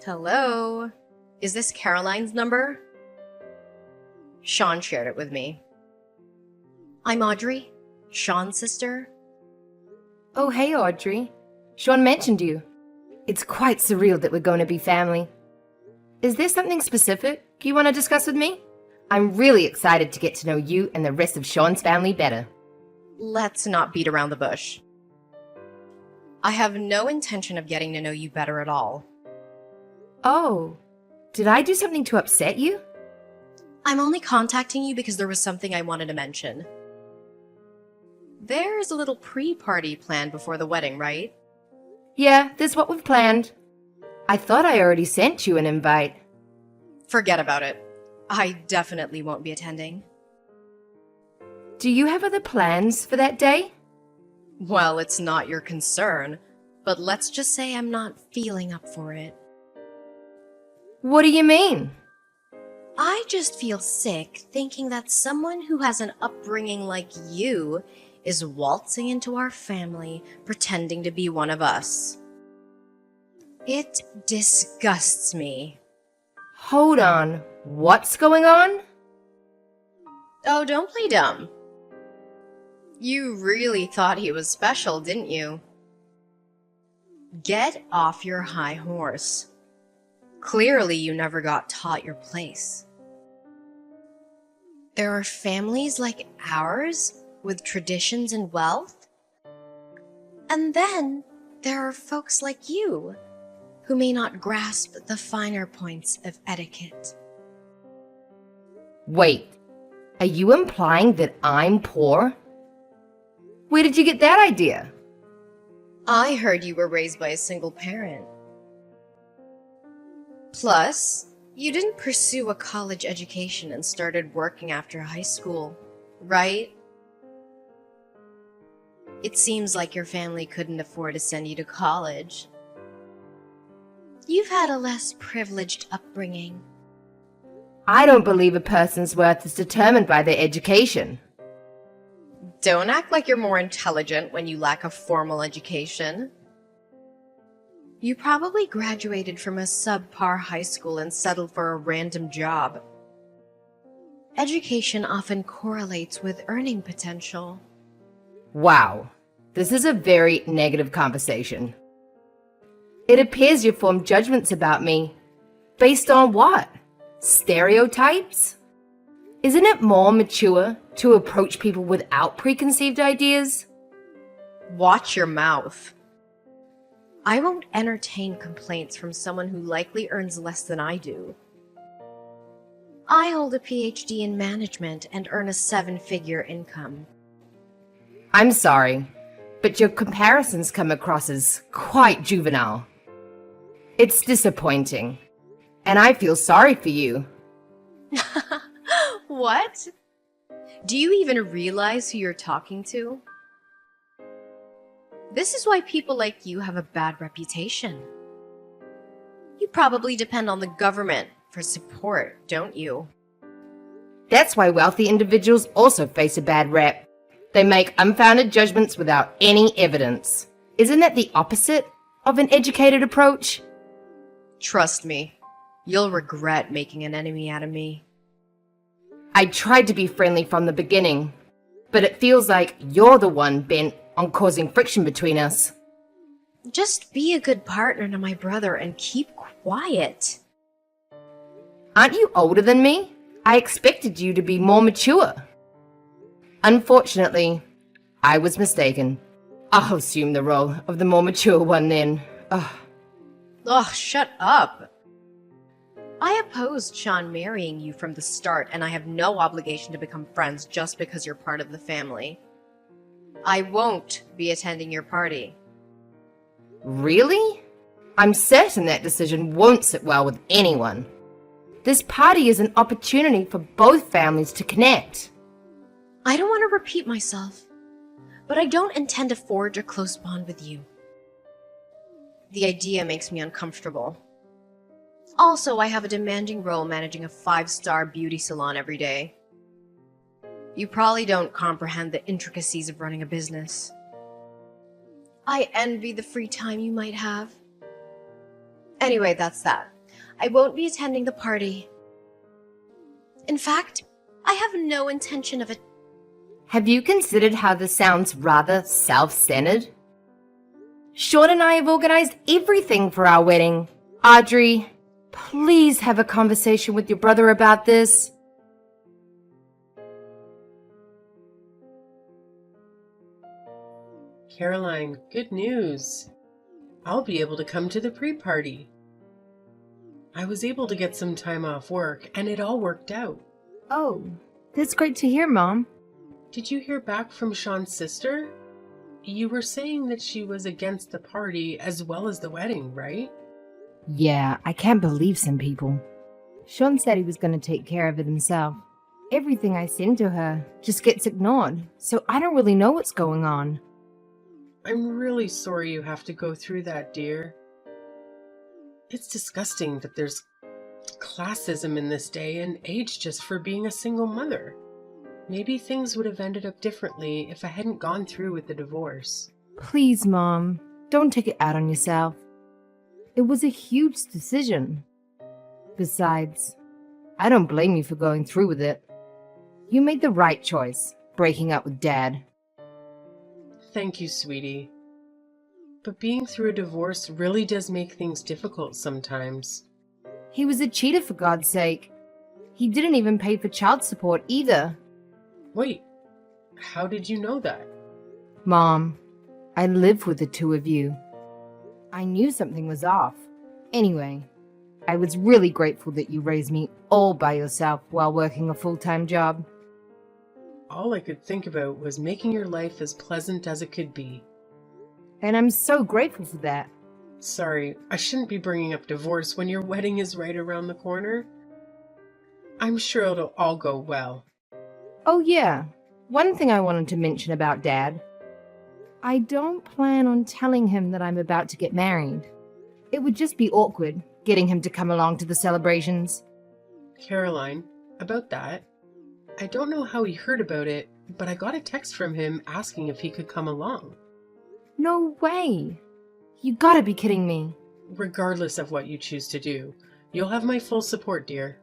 Hello? Is this Caroline's number? Sean shared it with me. I'm Audrey, Sean's sister. Oh, hey, Audrey. Sean mentioned you. It's quite surreal that we're going to be family. Is there something specific you want to discuss with me? I'm really excited to get to know you and the rest of Sean's family better. Let's not beat around the bush. I have no intention of getting to know you better at all. Oh, did I do something to upset you? I'm only contacting you because there was something I wanted to mention. There's a little pre-party planned before the wedding, right? Yeah, that's what we've planned. I thought I already sent you an invite. Forget about it. I definitely won't be attending. Do you have other plans for that day? Well, it's not your concern, but let's just say I'm not feeling up for it. What do you mean? I just feel sick thinking that someone who has an upbringing like you is waltzing into our family pretending to be one of us. It disgusts me. Hold on. What's going on? Oh, don't play dumb. You really thought he was special, didn't you? Get off your high horse. Clearly, you never got taught your place. There are families like ours with traditions and wealth. And then there are folks like you who may not grasp the finer points of etiquette. Wait, are you implying that I'm poor? Where did you get that idea? I heard you were raised by a single parent. Plus, you didn't pursue a college education and started working after high school, right? It seems like your family couldn't afford to send you to college. You've had a less privileged upbringing. I don't believe a person's worth is determined by their education. Don't act like you're more intelligent when you lack a formal education. You probably graduated from a subpar high school and settled for a random job. Education often correlates with earning potential. Wow, this is a very negative conversation. It appears you formed judgments about me. Based on what? Stereotypes? Isn't it more mature to approach people without preconceived ideas? Watch your mouth. I won't entertain complaints from someone who likely earns less than I do. I hold a PhD in management and earn a 7-figure income. I'm sorry, but your comparisons come across as quite juvenile. It's disappointing, and I feel sorry for you. What? Do you even realize who you're talking to? This is why people like you have a bad reputation. You probably depend on the government for support, don't you? That's why wealthy individuals also face a bad rep. They make unfounded judgments without any evidence. Isn't that the opposite of an educated approach? Trust me, you'll regret making an enemy out of me. I tried to be friendly from the beginning, but it feels like you're the one bent on causing friction between us. Just be a good partner to my brother and keep quiet. Aren't you older than me? I expected you to be more mature. Unfortunately, I was mistaken. I'll assume the role of the more mature one then. Ugh, shut up. I opposed Sean marrying you from the start, and I have no obligation to become friends just because you're part of the family. I won't be attending your party. Really? I'm certain that decision won't sit well with anyone. This party is an opportunity for both families to connect. I don't want to repeat myself, but I don't intend to forge a close bond with you. The idea makes me uncomfortable. Also, I have a demanding role managing a 5-star beauty salon every day. You probably don't comprehend the intricacies of running a business. I envy the free time you might have. Anyway, that's that. I won't be attending the party. In fact, I have no intention of it. Have you considered how this sounds rather self-centered? Sean and I have organized everything for our wedding. Audrey, please have a conversation with your brother about this. Caroline, good news. I'll be able to come to the pre-party. I was able to get some time off work, and it all worked out. Oh, that's great to hear, Mom. Did you hear back from Sean's sister? You were saying that she was against the party as well as the wedding, right? Yeah, I can't believe some people. Sean said he was going to take care of it himself. Everything I send to her just gets ignored, so I don't really know what's going on. I'm really sorry you have to go through that, dear. It's disgusting that there's classism in this day and age just for being a single mother. Maybe things would have ended up differently if I hadn't gone through with the divorce. Please, Mom, don't take it out on yourself. It was a huge decision. Besides, I don't blame you for going through with it. You made the right choice, breaking up with Dad. Thank you, sweetie. But being through a divorce really does make things difficult sometimes. He was a cheater, for God's sake. He didn't even pay for child support either. Wait, how did you know that? Mom, I live with the two of you. I knew something was off. Anyway, I was really grateful that you raised me all by yourself while working a full-time job. All I could think about was making your life as pleasant as it could be. And I'm so grateful for that. Sorry, I shouldn't be bringing up divorce when your wedding is right around the corner. I'm sure it'll all go well. Oh yeah, one thing I wanted to mention about Dad. I don't plan on telling him that I'm about to get married. It would just be awkward, getting him to come along to the celebrations. Caroline, about that, I don't know how he heard about it, but I got a text from him asking if he could come along. No way! You gotta be kidding me. Regardless of what you choose to do, you'll have my full support, dear.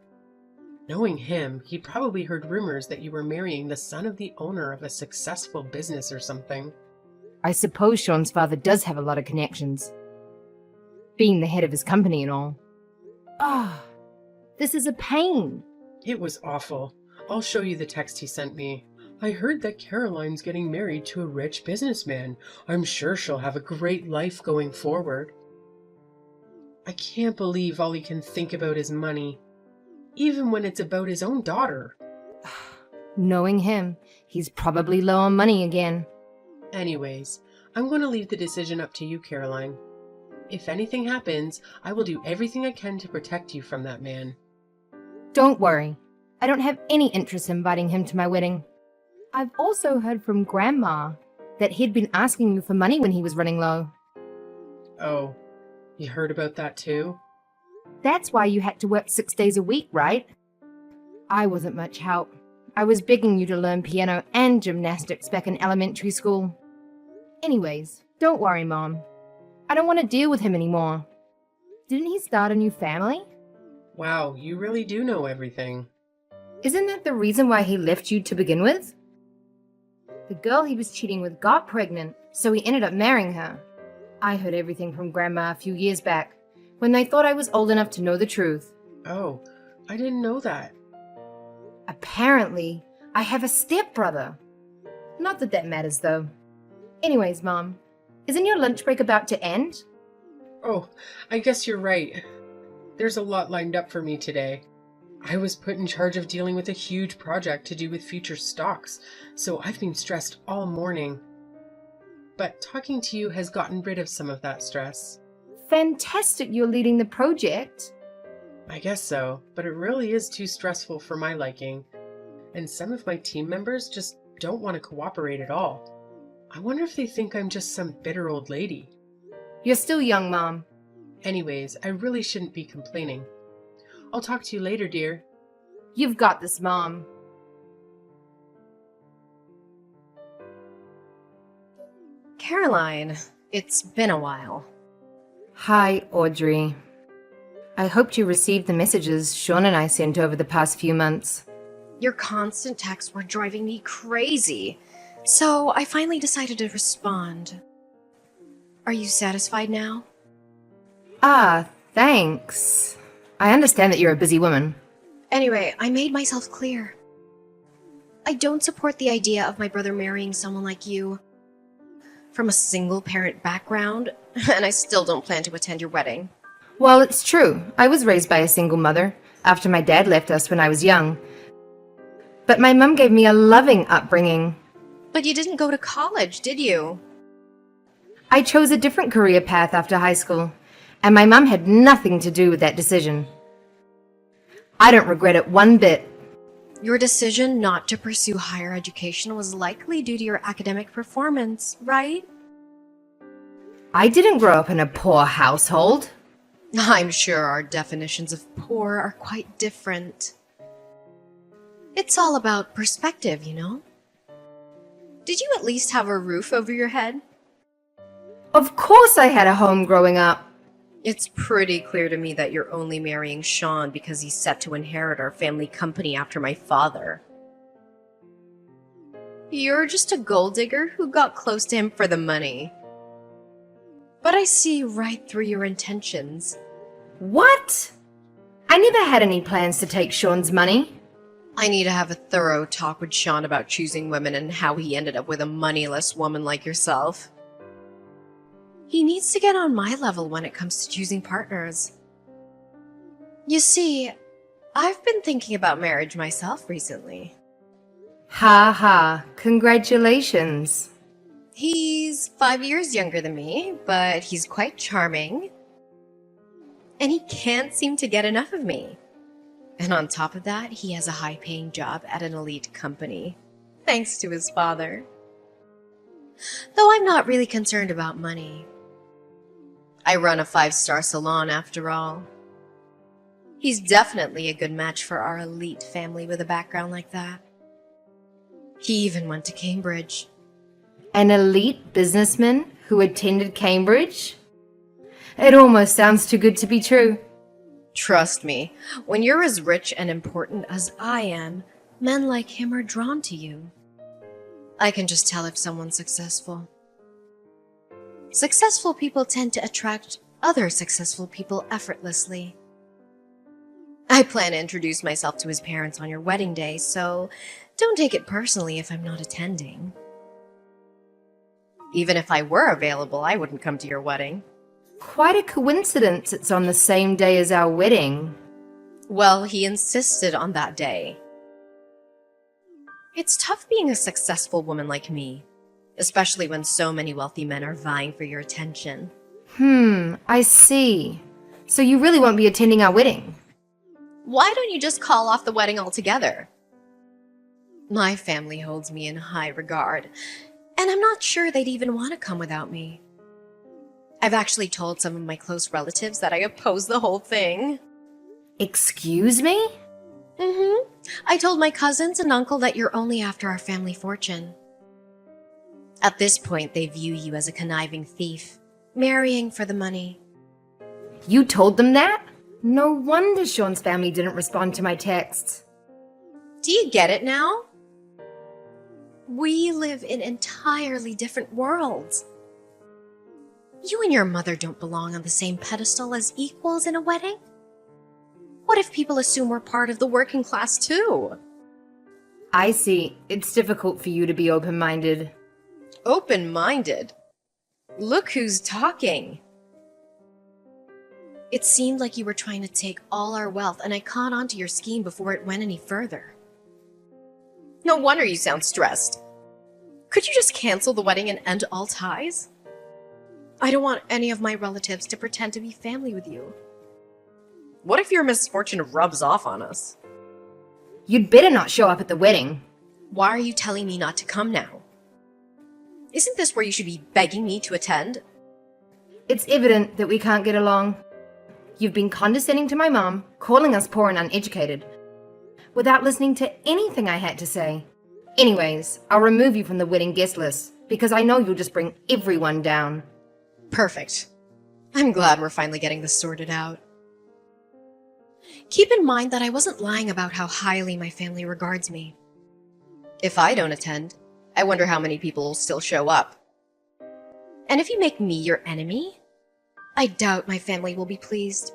Knowing him, he probably heard rumors that you were marrying the son of the owner of a successful business or something. I suppose Sean's father does have a lot of connections. Being the head of his company and all. Ah, this is a pain. It was awful. I'll show you the text he sent me. I heard that Caroline's getting married to a rich businessman. I'm sure she'll have a great life going forward. I can't believe all he can think about is money, even when it's about his own daughter. Knowing him, he's probably low on money again. Anyways, I'm going to leave the decision up to you, Caroline. If anything happens, I will do everything I can to protect you from that man. Don't worry. I don't have any interest in inviting him to my wedding. I've also heard from Grandma that he'd been asking you for money when he was running low. Oh, you heard about that too? That's why you had to work 6 days a week, right? I wasn't much help. I was begging you to learn piano and gymnastics back in elementary school. Anyways, don't worry, Mom. I don't want to deal with him anymore. Didn't he start a new family? Wow, you really do know everything. Isn't that the reason why he left you to begin with? The girl he was cheating with got pregnant, so he ended up marrying her. I heard everything from Grandma a few years back, when they thought I was old enough to know the truth. Oh, I didn't know that. Apparently, I have a stepbrother. Not that that matters, though. Anyways, Mom, isn't your lunch break about to end? Oh, I guess you're right. There's a lot lined up for me today. I was put in charge of dealing with a huge project to do with future stocks, so I've been stressed all morning. But talking to you has gotten rid of some of that stress. Fantastic you're leading the project. I guess so, but it really is too stressful for my liking. And some of my team members just don't want to cooperate at all. I wonder if they think I'm just some bitter old lady. You're still young, Mom. Anyways, I really shouldn't be complaining. I'll talk to you later, dear. You've got this, Mom. Caroline, it's been a while. Hi, Audrey. I hoped you received the messages Sean and I sent over the past few months. Your constant texts were driving me crazy, so I finally decided to respond. Are you satisfied now? Ah, thanks. I understand that you're a busy woman. Anyway, I made myself clear. I don't support the idea of my brother marrying someone like you. From a single-parent background, and I still don't plan to attend your wedding. Well, it's true. I was raised by a single mother after my dad left us when I was young. But my mum gave me a loving upbringing. But you didn't go to college, did you? I chose a different career path after high school, and my mum had nothing to do with that decision. I don't regret it one bit. Your decision not to pursue higher education was likely due to your academic performance, right? I didn't grow up in a poor household. I'm sure our definitions of poor are quite different. It's all about perspective, you know? Did you at least have a roof over your head? Of course I had a home growing up. It's pretty clear to me that you're only marrying Sean because he's set to inherit our family company after my father. You're just a gold digger who got close to him for the money. But I see right through your intentions. What? I never had any plans to take Sean's money. I need to have a thorough talk with Sean about choosing women and how he ended up with a moneyless woman like yourself. He needs to get on my level when it comes to choosing partners. You see, I've been thinking about marriage myself recently. Ha ha, congratulations. He's 5 years younger than me, but he's quite charming. And he can't seem to get enough of me. And on top of that, he has a high-paying job at an elite company, thanks to his father. Though I'm not really concerned about money. I run a 5-star salon after all. He's definitely a good match for our elite family with a background like that. He even went to Cambridge. An elite businessman who attended Cambridge? It almost sounds too good to be true. Trust me, when you're as rich and important as I am, men like him are drawn to you. I can just tell if someone's successful. Successful people tend to attract other successful people effortlessly. I plan to introduce myself to his parents on your wedding day, so don't take it personally if I'm not attending. Even if I were available, I wouldn't come to your wedding. Quite a coincidence it's on the same day as our wedding. Well, he insisted on that day. It's tough being a successful woman like me, especially when so many wealthy men are vying for your attention. I see. So you really won't be attending our wedding? Why don't you just call off the wedding altogether? My family holds me in high regard, and I'm not sure they'd even want to come without me. I've actually told some of my close relatives that I oppose the whole thing. Excuse me? I told my cousins and uncle that you're only after our family fortune. At this point, they view you as a conniving thief, marrying for the money. You told them that? No wonder Sean's family didn't respond to my texts. Do you get it now? We live in entirely different worlds. You and your mother don't belong on the same pedestal as equals in a wedding? What if people assume we're part of the working class too? I see. It's difficult for you to be open-minded. Open-minded? Look who's talking. It seemed like you were trying to take all our wealth, and I caught on to your scheme before it went any further. No wonder you sound stressed. Could you just cancel the wedding and end all ties? I don't want any of my relatives to pretend to be family with you. What if your misfortune rubs off on us? You'd better not show up at the wedding. Why are you telling me not to come now? Isn't this where you should be begging me to attend? It's evident that we can't get along. You've been condescending to my mom, calling us poor and uneducated, without listening to anything I had to say. Anyways, I'll remove you from the wedding guest list, because I know you'll just bring everyone down. Perfect. I'm glad we're finally getting this sorted out. Keep in mind that I wasn't lying about how highly my family regards me. If I don't attend, I wonder how many people will still show up. And if you make me your enemy, I doubt my family will be pleased.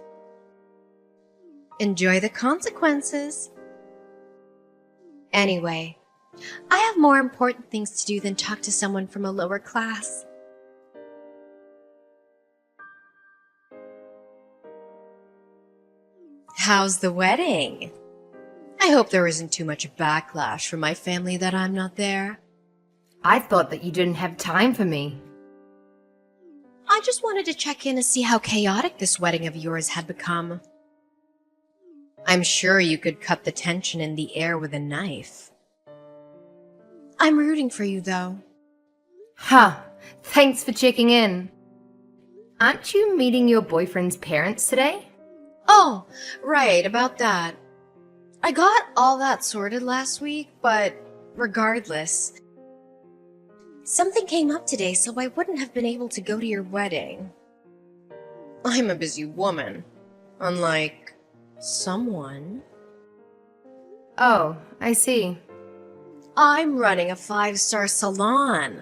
Enjoy the consequences. Anyway, I have more important things to do than talk to someone from a lower class. How's the wedding? I hope there isn't too much backlash from my family that I'm not there. I thought that you didn't have time for me. I just wanted to check in and see how chaotic this wedding of yours had become. I'm sure you could cut the tension in the air with a knife. I'm rooting for you, though. Huh, thanks for checking in. Aren't you meeting your boyfriend's parents today? Oh, right, about that. I got all that sorted last week, but regardless, something came up today, so I wouldn't have been able to go to your wedding. I'm a busy woman, unlike someone. Oh, I see. I'm running a 5-star salon.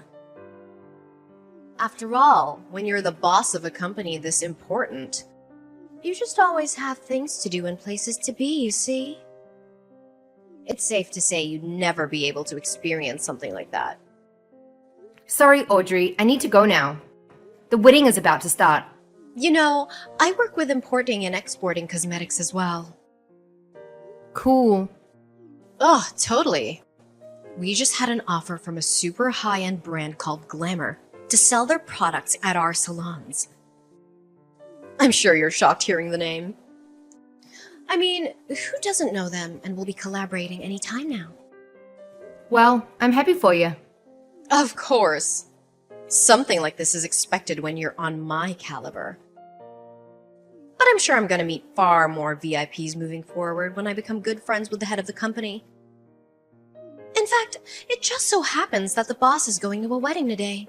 After all, when you're the boss of a company this important, you just always have things to do and places to be, you see? It's safe to say you'd never be able to experience something like that. Sorry, Audrey, I need to go now. The wedding is about to start. You know, I work with importing and exporting cosmetics as well. Cool. Oh, totally. We just had an offer from a super high-end brand called Glamour to sell their products at our salons. I'm sure you're shocked hearing the name. I mean, who doesn't know them and will be collaborating any time now? Well, I'm happy for you. Of course. Something like this is expected when you're on my caliber. But I'm sure I'm going to meet far more VIPs moving forward when I become good friends with the head of the company. In fact, it just so happens that the boss is going to a wedding today.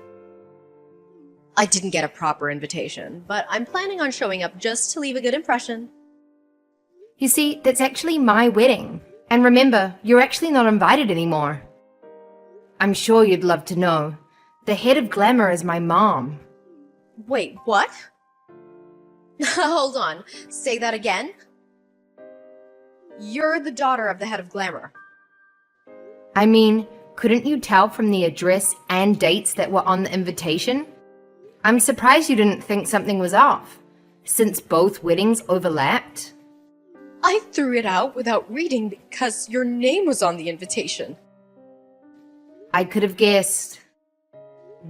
I didn't get a proper invitation, but I'm planning on showing up just to leave a good impression. You see, that's actually my wedding. And remember, you're actually not invited anymore. I'm sure you'd love to know. The head of Glamour is my mom. Wait, what? Hold on, say that again? You're the daughter of the head of Glamour. I mean, couldn't you tell from the address and dates that were on the invitation? I'm surprised you didn't think something was off, since both weddings overlapped. I threw it out without reading because your name was on the invitation. I could have guessed.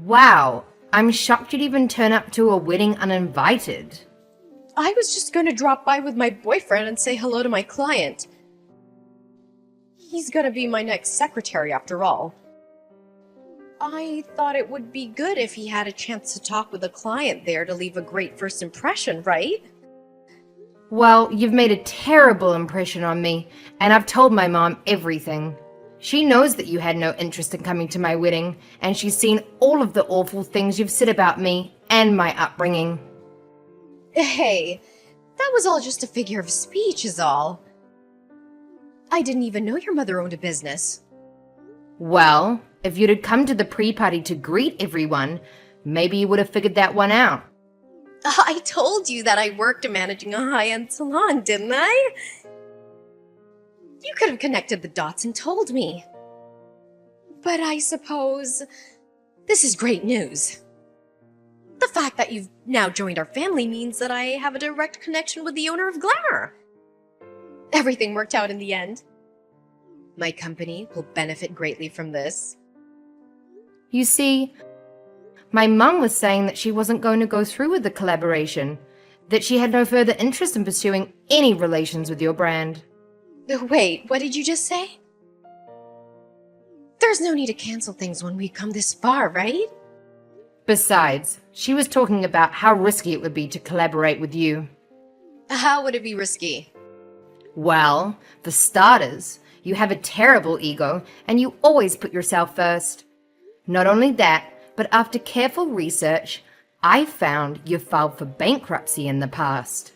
Wow, I'm shocked you'd even turn up to a wedding uninvited. I was just going to drop by with my boyfriend and say hello to my client. He's going to be my next secretary after all. I thought it would be good if he had a chance to talk with a client there to leave a great first impression, right? Well, you've made a terrible impression on me, and I've told my mom everything. She knows that you had no interest in coming to my wedding, and she's seen all of the awful things you've said about me and my upbringing. Hey, that was all just a figure of speech is all. I didn't even know your mother owned a business. Well, if you'd have come to the pre-party to greet everyone, maybe you would have figured that one out. I told you that I worked managing a high-end salon, didn't I? You could have connected the dots and told me. But I suppose this is great news. The fact that you've now joined our family means that I have a direct connection with the owner of Glamour. Everything worked out in the end. My company will benefit greatly from this. You see, my mum was saying that she wasn't going to go through with the collaboration, that she had no further interest in pursuing any relations with your brand. Wait, what did you just say? There's no need to cancel things when we've come this far, right? Besides, she was talking about how risky it would be to collaborate with you. How would it be risky? Well, for starters, you have a terrible ego and you always put yourself first. Not only that, but after careful research, I found you filed for bankruptcy in the past.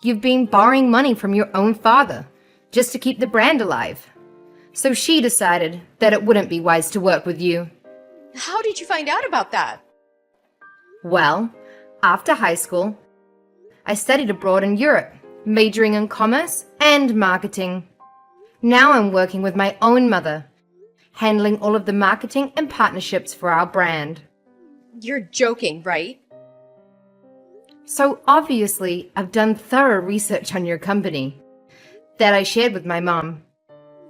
You've been borrowing money from your own father just to keep the brand alive. So she decided that it wouldn't be wise to work with you. How did you find out about that? Well, after high school, I studied abroad in Europe, majoring in commerce and marketing. Now I'm working with my own mother, handling all of the marketing and partnerships for our brand. You're joking, right? So obviously, I've done thorough research on your company that I shared with my mom.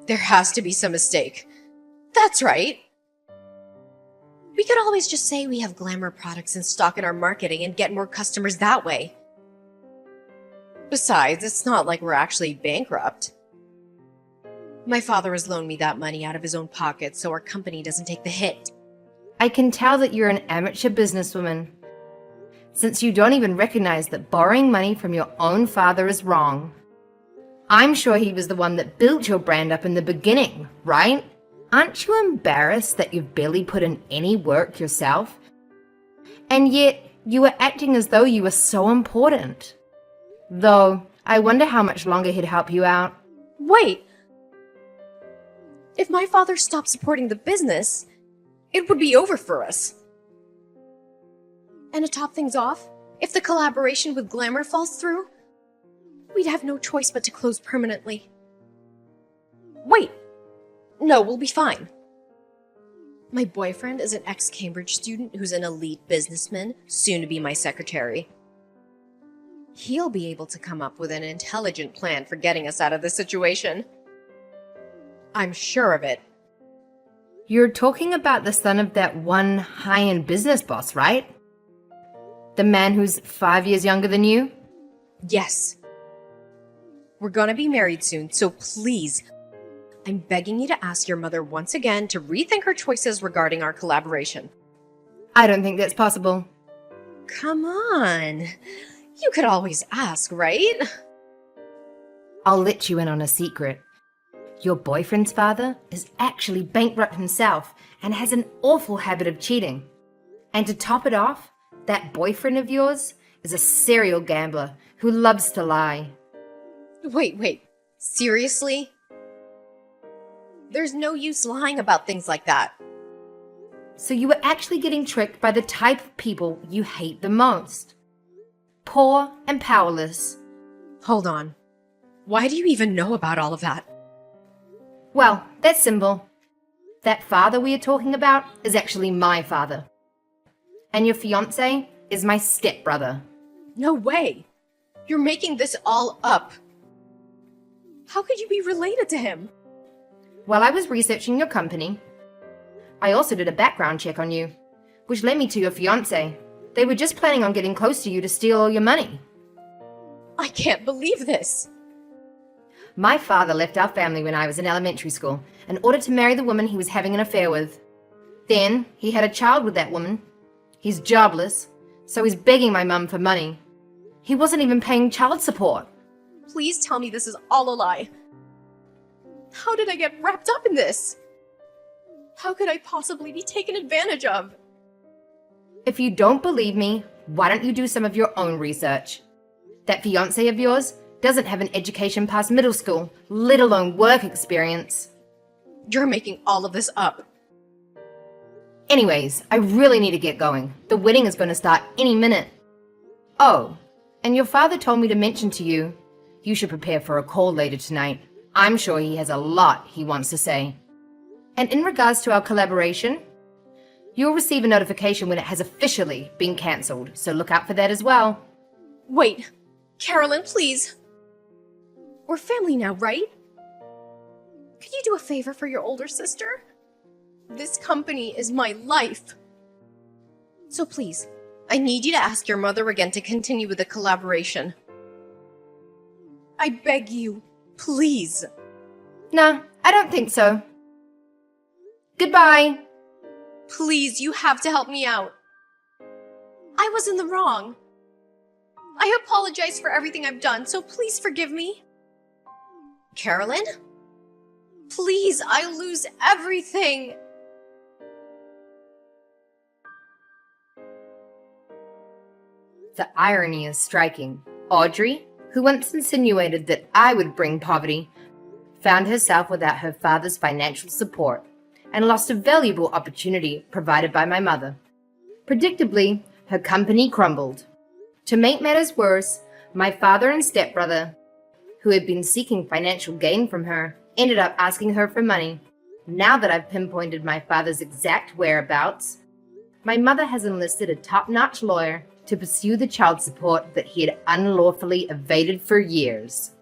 There has to be some mistake. That's right. We could always just say we have glamour products in stock in our marketing and get more customers that way. Besides, it's not like we're actually bankrupt. My father has loaned me that money out of his own pocket so our company doesn't take the hit. I can tell that you're an amateur businesswoman, since you don't even recognize that borrowing money from your own father is wrong. I'm sure he was the one that built your brand up in the beginning, right? Aren't you embarrassed that you've barely put in any work yourself? And yet, you were acting as though you were so important. Though, I wonder how much longer he'd help you out. Wait! If my father stopped supporting the business, it would be over for us. And to top things off, if the collaboration with Glamour falls through, we'd have no choice but to close permanently. Wait! No, we'll be fine. My boyfriend is an ex-Cambridge student who's an elite businessman, soon to be my secretary. He'll be able to come up with an intelligent plan for getting us out of this situation. I'm sure of it. You're talking about the son of that one high-end business boss, right? The man who's 5 years younger than you? Yes. We're gonna be married soon, so please, I'm begging you to ask your mother once again to rethink her choices regarding our collaboration. I don't think that's possible. Come on. You could always ask, right? I'll let you in on a secret. Your boyfriend's father is actually bankrupt himself and has an awful habit of cheating. And to top it off, that boyfriend of yours is a serial gambler who loves to lie. Wait. Seriously? There's no use lying about things like that. So you were actually getting tricked by the type of people you hate the most. Poor and powerless. Hold on. Why do you even know about all of that? Well, that's simple. That father we are talking about is actually my father. And your fiancé is my stepbrother. No way! You're making this all up. How could you be related to him? While I was researching your company, I also did a background check on you, which led me to your fiancé. They were just planning on getting close to you to steal all your money. I can't believe this. My father left our family when I was in elementary school in order to marry the woman he was having an affair with. Then he had a child with that woman. He's jobless, so he's begging my mum for money. He wasn't even paying child support. Please tell me this is all a lie. How did I get wrapped up in this? How could I possibly be taken advantage of? If you don't believe me, why don't you do some of your own research? That fiancé of yours doesn't have an education past middle school, let alone work experience. You're making all of this up. Anyways, I really need to get going. The wedding is going to start any minute. Oh, and your father told me to mention to you, you should prepare for a call later tonight. I'm sure he has a lot he wants to say. And in regards to our collaboration, you'll receive a notification when it has officially been cancelled, so look out for that as well. Wait, Carolyn, please. We're family now, right? Could you do a favor for your older sister? This company is my life. So please, I need you to ask your mother again to continue with the collaboration. I beg you, please. Nah, I don't think so. Goodbye. Please, you have to help me out. I was in the wrong. I apologize for everything I've done, so please forgive me. Carolyn? Please, I lose everything. The irony is striking. Audrey, who once insinuated that I would bring poverty, found herself without her father's financial support and lost a valuable opportunity provided by my mother. Predictably, her company crumbled. To make matters worse, my father and stepbrother, who had been seeking financial gain from her, ended up asking her for money. Now that I've pinpointed my father's exact whereabouts, my mother has enlisted a top-notch lawyer to pursue the child support that he had unlawfully evaded for years.